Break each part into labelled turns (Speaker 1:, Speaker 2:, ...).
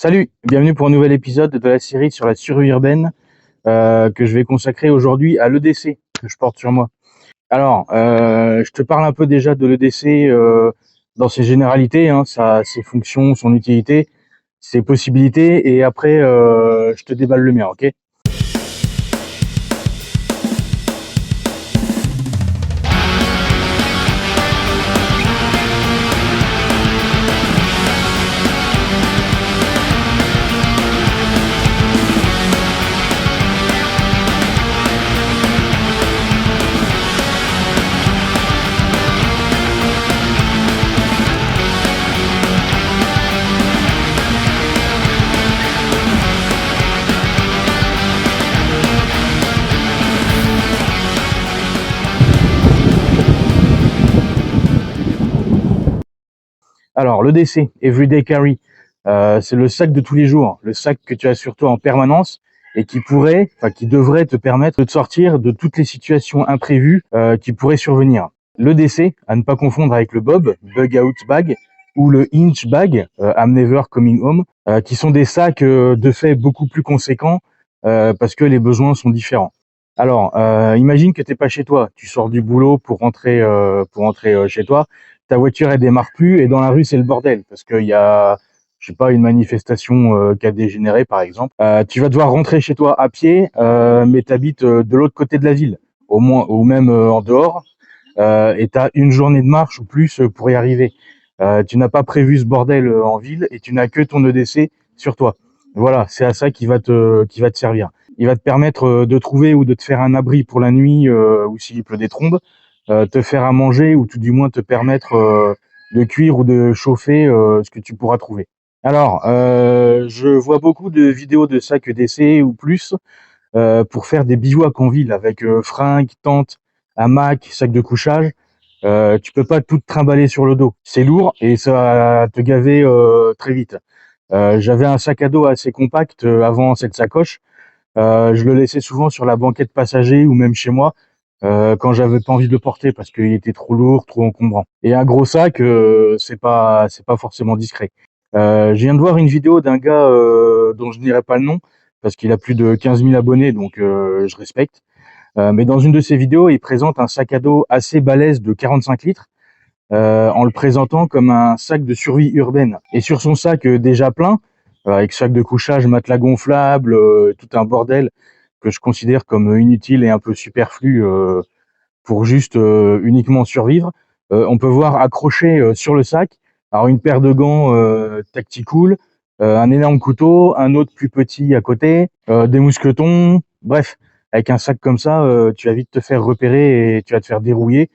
Speaker 1: Salut, bienvenue pour un nouvel épisode de la série sur la survie urbaine que je vais consacrer aujourd'hui à l'EDC que je porte sur moi. Alors, je te parle un peu déjà de l'EDC dans ses généralités, hein, ses fonctions, son utilité, ses possibilités, et après je te déballe le mien, ok? Alors, l'EDC, Everyday Carry, c'est le sac de tous les jours, le sac que tu as sur toi en permanence et qui devrait te permettre de te sortir de toutes les situations imprévues qui pourraient survenir. L'EDC, à ne pas confondre avec le Bob, Bug Out Bag, ou le Inch Bag, I'm Never Coming Home, qui sont des sacs de fait beaucoup plus conséquents parce que les besoins sont différents. Alors, imagine que t'es pas chez toi, tu sors du boulot pour rentrer chez toi, ta voiture elle démarre plus et dans la rue c'est le bordel parce qu'il y a, je sais pas, une manifestation qui a dégénéré par exemple. Tu vas devoir rentrer chez toi à pied, mais t'habites de l'autre côté de la ville, au moins ou même en dehors, et t'as une journée de marche ou plus pour y arriver. Tu n'as pas prévu ce bordel en ville et tu n'as que ton EDC sur toi. Voilà, c'est à ça qui va te servir. Il va te permettre de trouver ou de te faire un abri pour la nuit ou s'il pleut des trombes, te faire à manger ou tout du moins te permettre de cuire ou de chauffer ce que tu pourras trouver. Alors, je vois beaucoup de vidéos de sacs EDC ou plus pour faire des bivouacs en ville avec fringues, tentes, hamac, sac de couchage. Tu peux pas tout te trimballer sur le dos. C'est lourd et ça va te gaver très vite. J'avais un sac à dos assez compact avant cette sacoche. Je le laissais souvent sur la banquette passager ou même chez moi quand j'avais pas envie de le porter parce qu'il était trop lourd, trop encombrant. Et un gros sac, c'est pas forcément discret. Je viens de voir une vidéo d'un gars dont je n'irai pas le nom parce qu'il a plus de 15 000 abonnés, donc je respecte. Mais dans une de ses vidéos, il présente un sac à dos assez balèze de 45 litres en le présentant comme un sac de survie urbaine. Et sur son sac déjà plein, avec sac de couchage, matelas gonflable, tout un bordel que je considère comme inutile et un peu superflu pour juste uniquement survivre, on peut voir accroché sur le sac alors une paire de gants Tacticool, un énorme couteau, un autre plus petit à côté, des mousquetons, bref, avec un sac comme ça, tu vas vite te faire repérer et tu vas te faire dérouiller,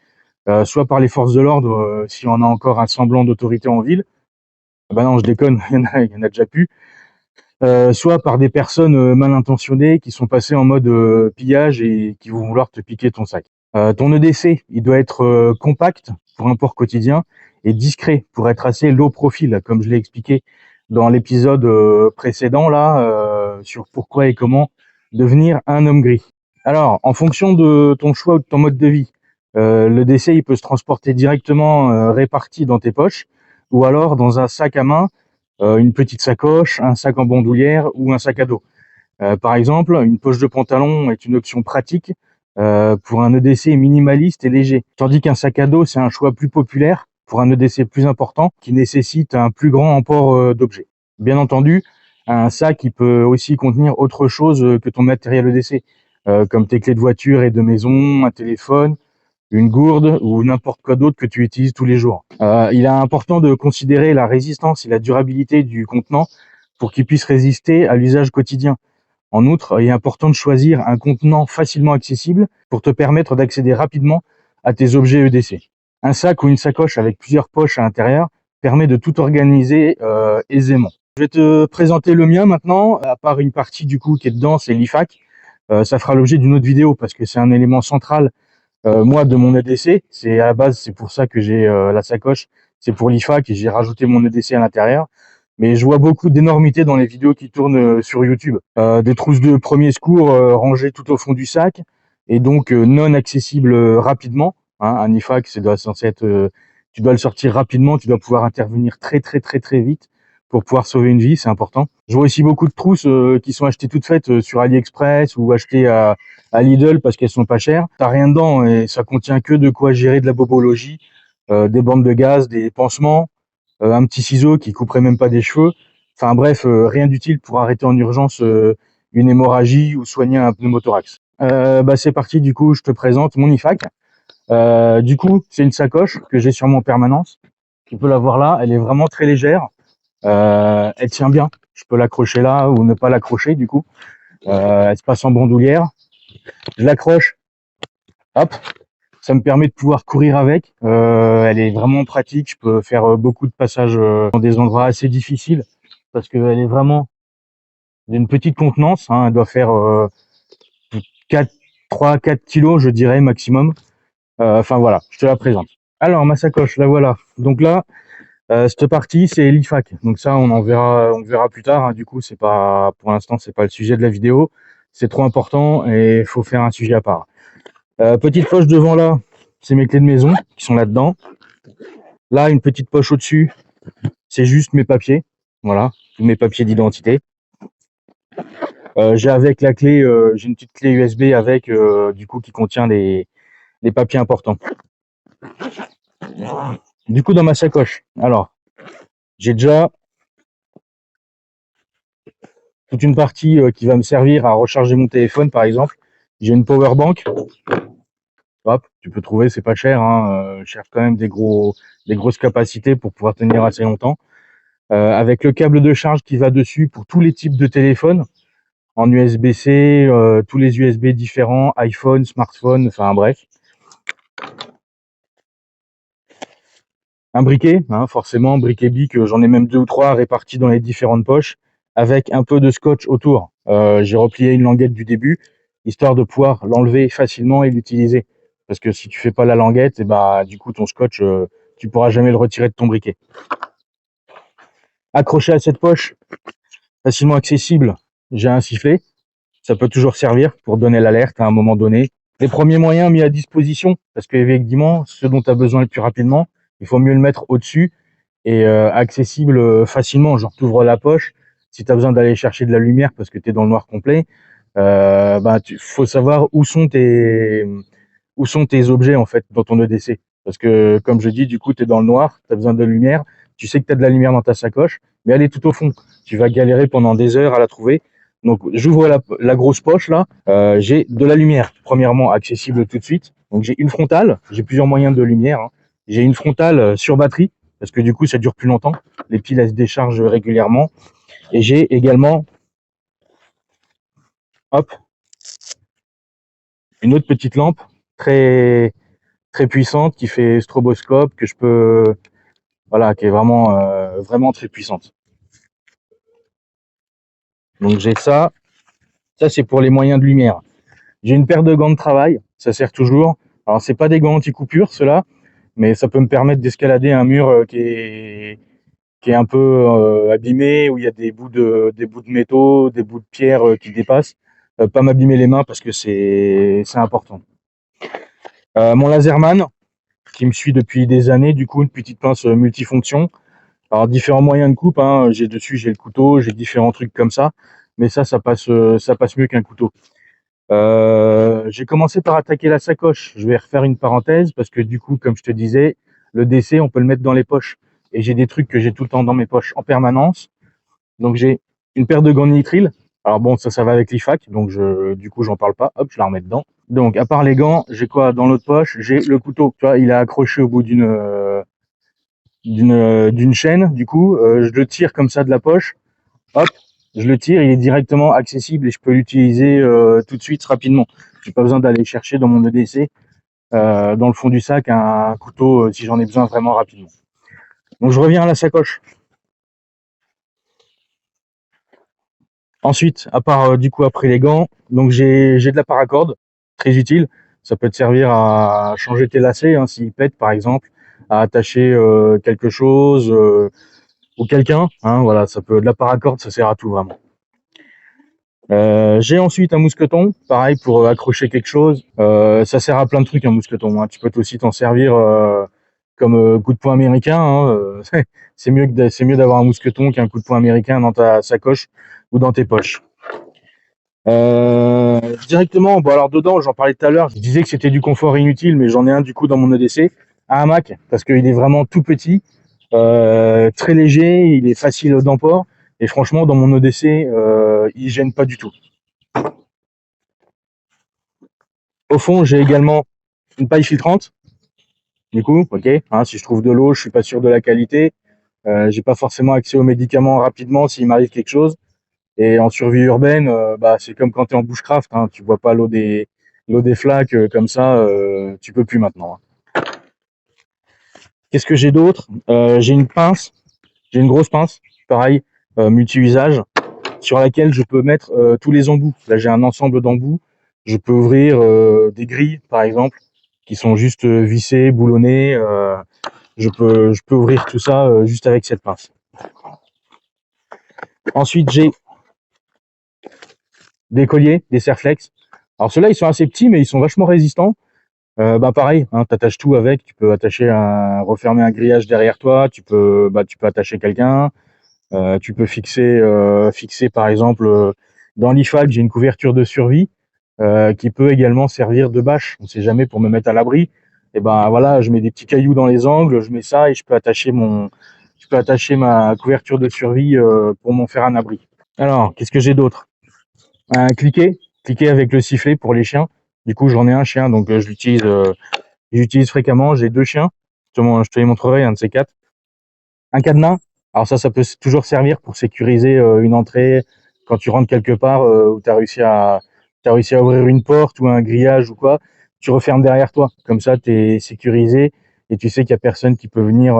Speaker 1: soit par les forces de l'ordre si on a encore un semblant d'autorité en ville. Ah bah non, je déconne, il y en a déjà plus. Soit par des personnes mal intentionnées qui sont passées en mode pillage et qui vont vouloir te piquer ton sac. Ton EDC, il doit être compact pour un port quotidien et discret pour être assez low profile, comme je l'ai expliqué dans l'épisode précédent là sur pourquoi et comment devenir un homme gris. Alors, en fonction de ton choix ou de ton mode de vie, l'EDC il peut se transporter directement réparti dans tes poches ou alors dans un sac à main, une petite sacoche, un sac en bandoulière ou un sac à dos. Par exemple, une poche de pantalon est une option pratique pour un EDC minimaliste et léger, tandis qu'un sac à dos, c'est un choix plus populaire pour un EDC plus important qui nécessite un plus grand emport d'objets. Bien entendu, un sac il peut aussi contenir autre chose que ton matériel EDC, comme tes clés de voiture et de maison, un téléphone, une gourde ou n'importe quoi d'autre que tu utilises tous les jours. Il est important de considérer la résistance et la durabilité du contenant pour qu'il puisse résister à l'usage quotidien. En outre, il est important de choisir un contenant facilement accessible pour te permettre d'accéder rapidement à tes objets EDC. Un sac ou une sacoche avec plusieurs poches à l'intérieur permet de tout organiser aisément. Je vais te présenter le mien maintenant, à part une partie du coup qui est dedans, c'est l'IFAC. Ça fera l'objet d'une autre vidéo parce que c'est un élément central moi de mon EDC. C'est à la base, c'est pour ça que j'ai la sacoche, c'est pour l'IFAC et j'ai rajouté mon EDC à l'intérieur. Mais je vois beaucoup d'énormités dans les vidéos qui tournent sur YouTube. Des trousses de premier secours rangées tout au fond du sac et donc non accessibles rapidement. Hein, un IFAC, c'est censé être, tu dois le sortir rapidement, tu dois pouvoir intervenir très très très très vite pour pouvoir sauver une vie, c'est important. Je vois aussi beaucoup de trousses qui sont achetées toutes faites sur AliExpress ou achetées à Lidl parce qu'elles sont pas chères. T'as rien dedans et ça contient que de quoi gérer de la bobologie, des bandes de gaz, des pansements, un petit ciseau qui couperait même pas des cheveux. Enfin bref, rien d'utile pour arrêter en urgence une hémorragie ou soigner un pneumothorax. C'est parti, du coup, je te présente mon IFAK. Du coup, c'est une sacoche que j'ai sur moi en permanence. Tu peux la voir là, elle est vraiment très légère. Elle tient bien. Je peux l'accrocher là ou ne pas l'accrocher du coup. Elle se passe en bandoulière. Je l'accroche. Hop. Ça me permet de pouvoir courir avec. Elle est vraiment pratique. Je peux faire beaucoup de passages dans des endroits assez difficiles parce qu'elle est vraiment d'une petite contenance. Hein. Elle doit faire 3-4 kilos, je dirais, maximum. Enfin voilà, je te la présente. Alors, ma sacoche, la voilà. Donc là, cette partie, c'est l'IFAK. Donc ça, on verra plus tard. Hein. Du coup, c'est pas, pour l'instant, c'est pas le sujet de la vidéo. C'est trop important et il faut faire un sujet à part. Petite poche devant là, c'est mes clés de maison qui sont là-dedans. Là, une petite poche au-dessus, c'est juste mes papiers. Voilà, tous mes papiers d'identité. J'ai avec la clé, j'ai une petite clé USB avec, du coup, qui contient les papiers importants. Du coup, dans ma sacoche, alors, j'ai déjà toute une partie qui va me servir à recharger mon téléphone, par exemple. J'ai une power bank. Hop, tu peux trouver, c'est pas cher. Hein, je cherche quand même des grosses capacités pour pouvoir tenir assez longtemps. Avec le câble de charge qui va dessus pour tous les types de téléphones, en USB-C, tous les USB différents, iPhone, smartphone, enfin bref. Un briquet, hein, forcément, briquet bic, j'en ai même 2 ou 3 répartis dans les différentes poches, avec un peu de scotch autour. J'ai replié une languette du début, histoire de pouvoir l'enlever facilement et l'utiliser. Parce que si tu fais pas la languette, et bah du coup ton scotch, tu pourras jamais le retirer de ton briquet. Accroché à cette poche, facilement accessible, j'ai un sifflet. Ça peut toujours servir pour donner l'alerte à un moment donné. Les premiers moyens mis à disposition, parce qu'effectivement, ce dont tu as besoin le plus rapidement, il faut mieux le mettre au-dessus et accessible facilement. Genre, tu ouvres la poche, si tu as besoin d'aller chercher de la lumière parce que tu es dans le noir complet, faut savoir où sont tes objets en fait dans ton EDC. Parce que comme je dis, du coup, tu es dans le noir, tu as besoin de lumière, tu sais que tu as de la lumière dans ta sacoche, mais elle est tout au fond. Tu vas galérer pendant des heures à la trouver. Donc j'ouvre la grosse poche là, j'ai de la lumière, premièrement accessible tout de suite. Donc j'ai une frontale, j'ai plusieurs moyens de lumière. Hein. J'ai une frontale sur batterie, parce que du coup ça dure plus longtemps. Les piles elles se déchargent régulièrement. Et j'ai également, hop, une autre petite lampe très très puissante qui fait stroboscope que je peux, voilà, qui est vraiment très puissante. Donc j'ai ça c'est pour les moyens de lumière. J'ai une paire de gants de travail, ça sert toujours. Alors c'est pas des gants anti-coupure ceux-là, mais ça peut me permettre d'escalader un mur qui est un peu abîmé, où il y a des bouts de métaux, des bouts de pierre qui dépassent. Pas m'abîmer les mains parce que c'est important. Mon laserman qui me suit depuis des années, du coup une petite pince multifonction. Alors différents moyens de coupe, hein. J'ai le couteau, j'ai différents trucs comme ça, mais ça passe mieux qu'un couteau. J'ai commencé par attaquer la sacoche. Je vais refaire une parenthèse parce que du coup, comme je te disais, le DC, on peut le mettre dans les poches. Et j'ai des trucs que j'ai tout le temps dans mes poches en permanence. Donc j'ai une paire de gants de nitrile. Alors bon, ça va avec l'IFAK, donc du coup, j'en parle pas. Hop, je la remets dedans. Donc, à part les gants, j'ai quoi dans l'autre poche? J'ai le couteau. Tu vois, il est accroché au bout d'une chaîne. Du coup, je le tire comme ça de la poche. Hop, je le tire, il est directement accessible et je peux l'utiliser tout de suite rapidement. J'ai pas besoin d'aller chercher dans mon EDC, dans le fond du sac, un couteau si j'en ai besoin vraiment rapidement. Donc je reviens à la sacoche. Ensuite, à part du coup après les gants, donc j'ai de la paracorde, très utile. Ça peut te servir à changer tes lacets hein, s'ils pètent par exemple, à attacher quelque chose ou quelqu'un. Hein, voilà, ça peut de la paracorde, ça sert à tout vraiment. J'ai ensuite un mousqueton, pareil pour accrocher quelque chose. Ça sert à plein de trucs un mousqueton. Hein. Tu peux aussi t'en servir comme coup de poing américain. Hein, c'est mieux d'avoir un mousqueton qu'un coup de poing américain dans ta sacoche ou dans tes poches. Directement, bon alors dedans, j'en parlais tout à l'heure, je disais que c'était du confort inutile, mais j'en ai un du coup dans mon EDC, un hamac, parce qu'il est vraiment tout petit, très léger, il est facile d'emport, et franchement dans mon EDC, il gêne pas du tout. Au fond, j'ai également une paille filtrante, du coup, ok, hein, si je trouve de l'eau, je suis pas sûr de la qualité, j'ai pas forcément accès aux médicaments rapidement s'il m'arrive quelque chose. Et en survie urbaine, bah, c'est comme quand tu es en bushcraft, hein, tu bois pas l'eau des flaques comme ça, tu peux plus maintenant. Hein. Qu'est-ce que j'ai d'autre? J'ai une pince, j'ai une grosse pince, pareil, multi-usage, sur laquelle je peux mettre tous les embouts. Là, j'ai un ensemble d'embouts. Je peux ouvrir des grilles, par exemple, qui sont juste vissées, boulonnées. Je peux ouvrir tout ça juste avec cette pince. Ensuite, j'ai des colliers, des serflex. Alors ceux-là, ils sont assez petits, mais ils sont vachement résistants. Bah pareil, hein, t'attaches tout avec. Tu peux refermer un grillage derrière toi. Tu peux attacher quelqu'un. Tu peux fixer par exemple dans l'IFAC, j'ai une couverture de survie qui peut également servir de bâche. On sait jamais, pour me mettre à l'abri. Et ben voilà, je mets des petits cailloux dans les angles, je mets ça et je peux attacher ma couverture de survie pour m'en faire un abri. Alors, qu'est-ce que j'ai d'autre? Cliquer avec le sifflet pour les chiens. Du coup, j'en ai un chien, donc j'utilise fréquemment. J'ai 2 chiens. Je te les montrerai, un de ces 4. Un cadenas. Alors ça peut toujours servir pour sécuriser une entrée quand tu rentres quelque part où tu as réussi à ouvrir une porte ou un grillage ou quoi. Tu refermes derrière toi. Comme ça, tu es sécurisé et tu sais qu'il y a personne qui peut venir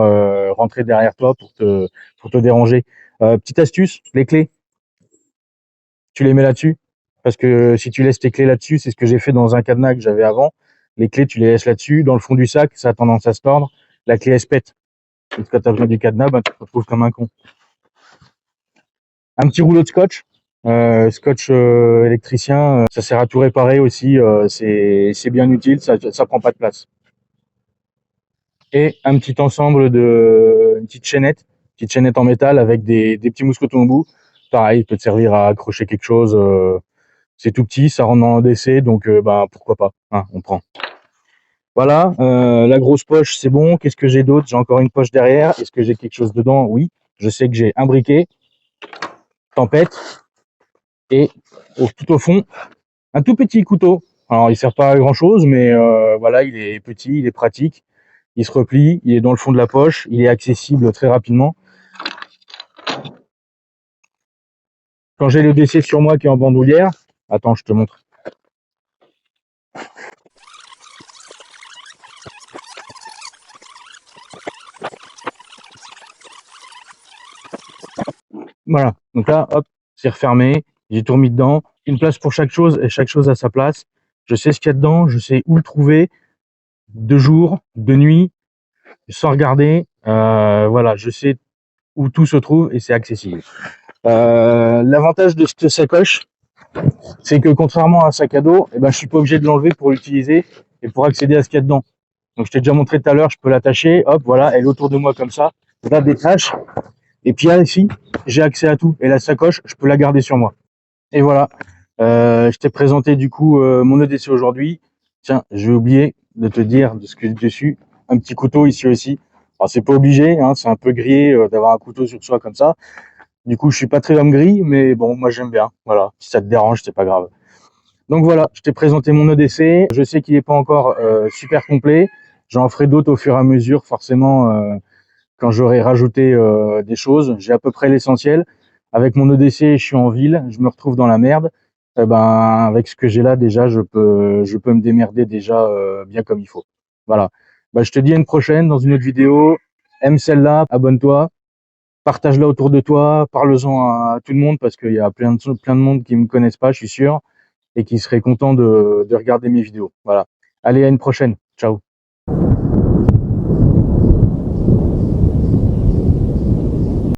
Speaker 1: rentrer derrière toi pour te déranger. Petite astuce, les clés, tu les mets là-dessus. Parce que si tu laisses tes clés là-dessus, c'est ce que j'ai fait dans un cadenas que j'avais avant. Les clés, tu les laisses là-dessus. Dans le fond du sac, ça a tendance à se tordre. La clé, elle se pète. Et quand tu as besoin du cadenas, bah, tu te retrouves comme un con. Un petit rouleau de scotch. Scotch électricien, ça sert à tout réparer aussi. C'est bien utile, ça prend pas de place. Et un petit ensemble une petite chaînette en métal avec des petits mousquetons au bout. Pareil, il peut te servir à accrocher quelque chose. C'est tout petit, ça rentre dans l'EDC, donc bah pourquoi pas, hein, on prend. Voilà, la grosse poche, c'est bon. Qu'est-ce que j'ai d'autre? J'ai encore une poche derrière. Est-ce que j'ai quelque chose dedans? Oui. Je sais que j'ai un briquet, tempête, et tout au fond, un tout petit couteau. Alors, il sert pas à grand-chose, mais voilà, il est petit, il est pratique. Il se replie, il est dans le fond de la poche, il est accessible très rapidement. Quand j'ai le DC sur moi qui est en bandoulière, attends, je te montre. Voilà, donc là, hop, c'est refermé, j'ai tout remis dedans. Une place pour chaque chose et chaque chose à sa place. Je sais ce qu'il y a dedans, je sais où le trouver, de jour, de nuit, sans regarder. Voilà, je sais où tout se trouve et c'est accessible. L'avantage de cette sacoche, c'est que contrairement à un sac à dos, eh ben, je suis pas obligé de l'enlever pour l'utiliser et pour accéder à ce qu'il y a dedans. Donc je t'ai déjà montré tout à l'heure, je peux l'attacher, hop, voilà, elle est autour de moi comme ça, je la détache, et puis là, ici, j'ai accès à tout. Et la sacoche, je peux la garder sur moi. Et voilà, je t'ai présenté du coup mon EDC aujourd'hui. Tiens, j'ai oublié de te dire de ce que dessus, un petit couteau ici aussi. Alors c'est pas obligé, hein, c'est un peu grillé d'avoir un couteau sur soi comme ça. Du coup, je suis pas très homme gris, mais bon, moi j'aime bien. Voilà, si ça te dérange, c'est pas grave. Donc voilà, je t'ai présenté mon EDC. Je sais qu'il n'est pas encore super complet. J'en ferai d'autres au fur et à mesure, forcément, quand j'aurai rajouté des choses. J'ai à peu près l'essentiel. Avec mon EDC, je suis en ville, je me retrouve dans la merde. Eh ben, avec ce que j'ai là, déjà, je peux me démerder déjà bien comme il faut. Voilà. Bah, je te dis à une prochaine dans une autre vidéo. Aime celle-là, abonne-toi, partage-la autour de toi, parle-en à tout le monde parce qu'il y a plein de monde qui me connaissent pas, je suis sûr, et qui serait content de regarder mes vidéos. Voilà. Allez, à une prochaine. Ciao.